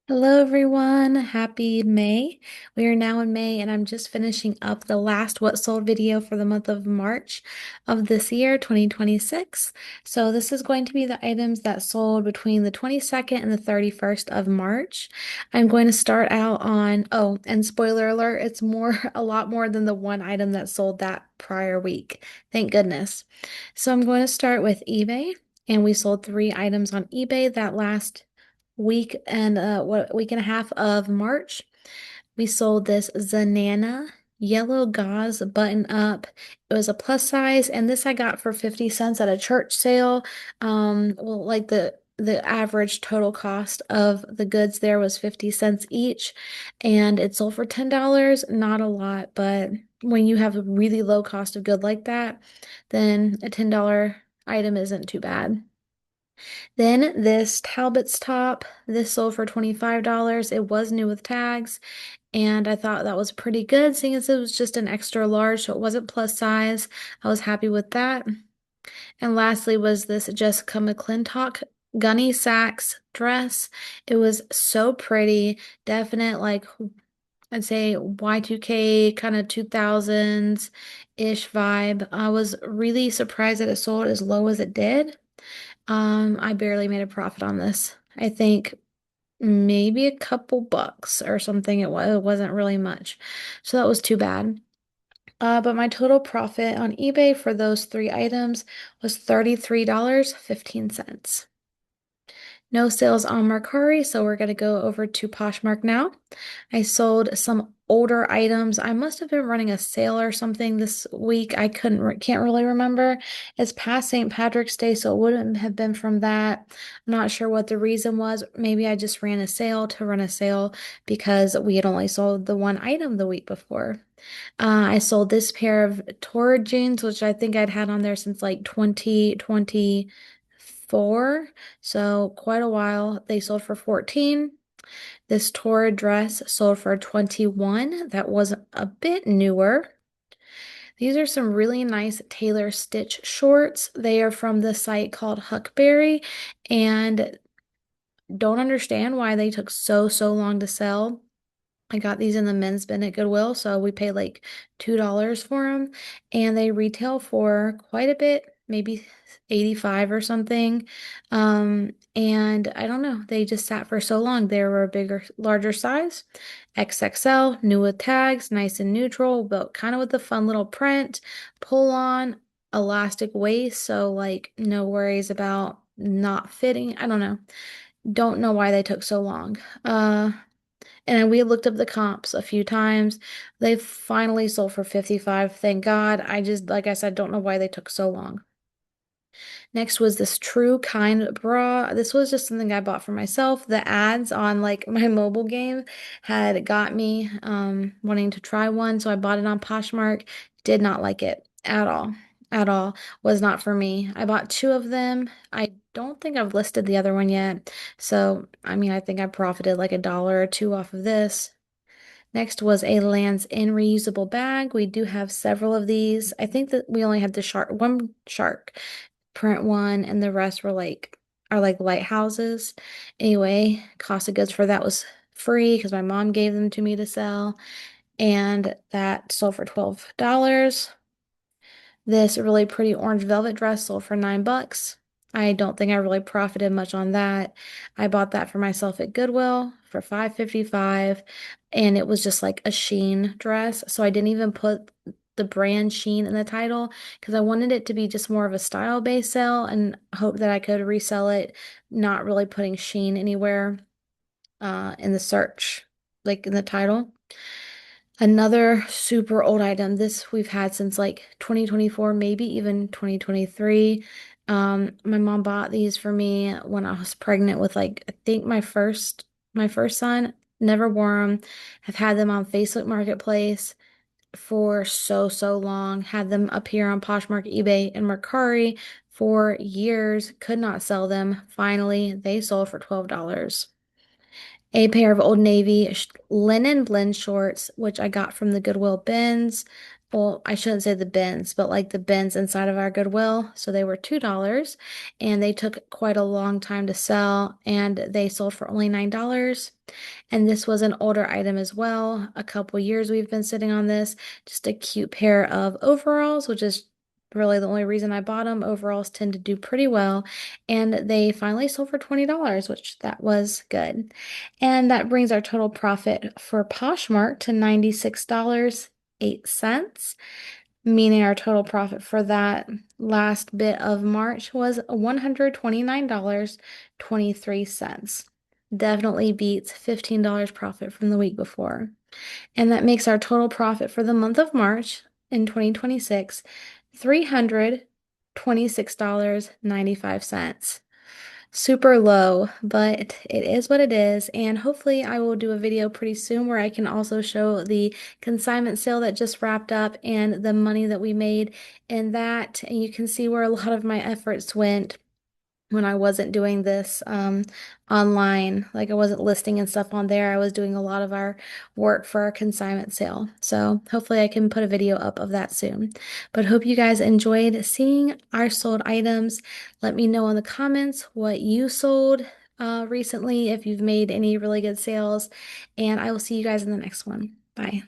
Hello, everyone. Happy May. We are now in May, and I'm just finishing up the last What Sold video for the month of March of this year, 2026. So, this is going to be the items that sold between the 22nd and the 31st of March. I'm going to start out on, oh, and spoiler alert, it's a lot more than the one item that sold that prior week. Thank goodness. So, I'm going to start with eBay, and we sold three items on eBay that last week and a half of March. We sold this Zanana yellow gauze button up. It was a plus size, and this I got for 50 cents at a church sale. Well, like the average total cost of the goods there was 50 cents each, and it sold for $10. Not a lot, but when you have a really low cost of good like that, then a $10 item isn't too bad. Then this Talbot's top, this sold for $25. It was new with tags, and I thought that was pretty good, seeing as it was just an extra large, so it wasn't plus size. I was happy with that. And lastly was this Jessica McClintock Gunny Sacks dress. It was so pretty, definite like I'd say Y2K kind of 2000s-ish vibe. I was really surprised that it sold as low as it did. I barely made a profit on this. I think maybe a couple bucks or something. It wasn't really much. So that was too bad. But my total profit on eBay for those three items was $33.15. No sales on Mercari, so we're going to go over to Poshmark now. I sold some older items. I must have been running a sale or something this week. Can't really remember. It's past St. Patrick's Day, so it wouldn't have been from that. I'm not sure what the reason was. Maybe I just ran a sale to run a sale because we had only sold the one item the week before. I sold this pair of Torrid jeans, which I think I'd had on there since like 2024. So quite a while. They sold for 14. This Torrid dress sold for 21. That was a bit newer. These are some really nice tailor stitch shorts. They are from the site called Huckberry, and don't understand why they took so long to sell. I got these in the men's bin at Goodwill, so we paid like $2 for them, and they retail for quite a bit, maybe 85 or something. And I don't know, they just sat for so long. They were a larger size, XXL, new with tags, nice and neutral, but kind of with a fun little print, pull on, elastic waist, so like no worries about not fitting. I don't know. Don't know why they took so long. And we looked up the comps a few times. They finally sold for 55. Thank God. I just, like I said, don't know why they took so long. Next was this True Kind bra. This was just something I bought for myself. The ads on like my mobile game had got me wanting to try one, so I bought it on Poshmark. Did not like it at all. At all. Was not for me. I bought two of them. I don't think I've listed the other one yet. So, I mean, I think I profited like $1 or two off of this. Next was a Lands End reusable bag. We do have several of these. I think that we only had one shark print one, and the rest are like lighthouses. Anyway, cost of goods for that was free because my mom gave them to me to sell, and that sold for $12. This really pretty orange velvet dress sold for $9. I don't think I really profited much on that. I bought that for myself at Goodwill for $5.55, and it was just like a Sheen dress. So I didn't even put the brand Sheen in the title because I wanted it to be just more of a style-based sale and hope that I could resell it, not really putting Sheen anywhere in the search, like in the title. Another super old item. This we've had since like 2024, maybe even 2023. My mom bought these for me when I was pregnant with like I think my first son. Never wore them. Have had them on Facebook Marketplace for so long. Had them up here on Poshmark, eBay, and Mercari for years. Could not sell them. Finally, they sold for $12. A pair of Old Navy linen blend shorts, which I got from the Goodwill bins. well, I shouldn't say the bins, but like the bins inside of our Goodwill. So they were $2 and they took quite a long time to sell and they sold for only $9. And this was an older item as well. A couple years we've been sitting on this. Just a cute pair of overalls, which is really the only reason I bought them. Overalls tend to do pretty well. And they finally sold for $20, which that was good. And that brings our total profit for Poshmark to $96.08, meaning our total profit for that last bit of March was $129.23. Definitely beats $15 profit from the week before. And that makes our total profit for the month of March in 2026 $326.95. Super low, but it is what it is. And hopefully, I will do a video pretty soon where I can also show the consignment sale that just wrapped up and the money that we made in that. And you can see where a lot of my efforts went when I wasn't doing this online. Like I wasn't listing and stuff on there. I was doing a lot of our work for our consignment sale. So hopefully I can put a video up of that soon. But hope you guys enjoyed seeing our sold items. Let me know in the comments what you sold recently, if you've made any really good sales. And I will see you guys in the next one. Bye.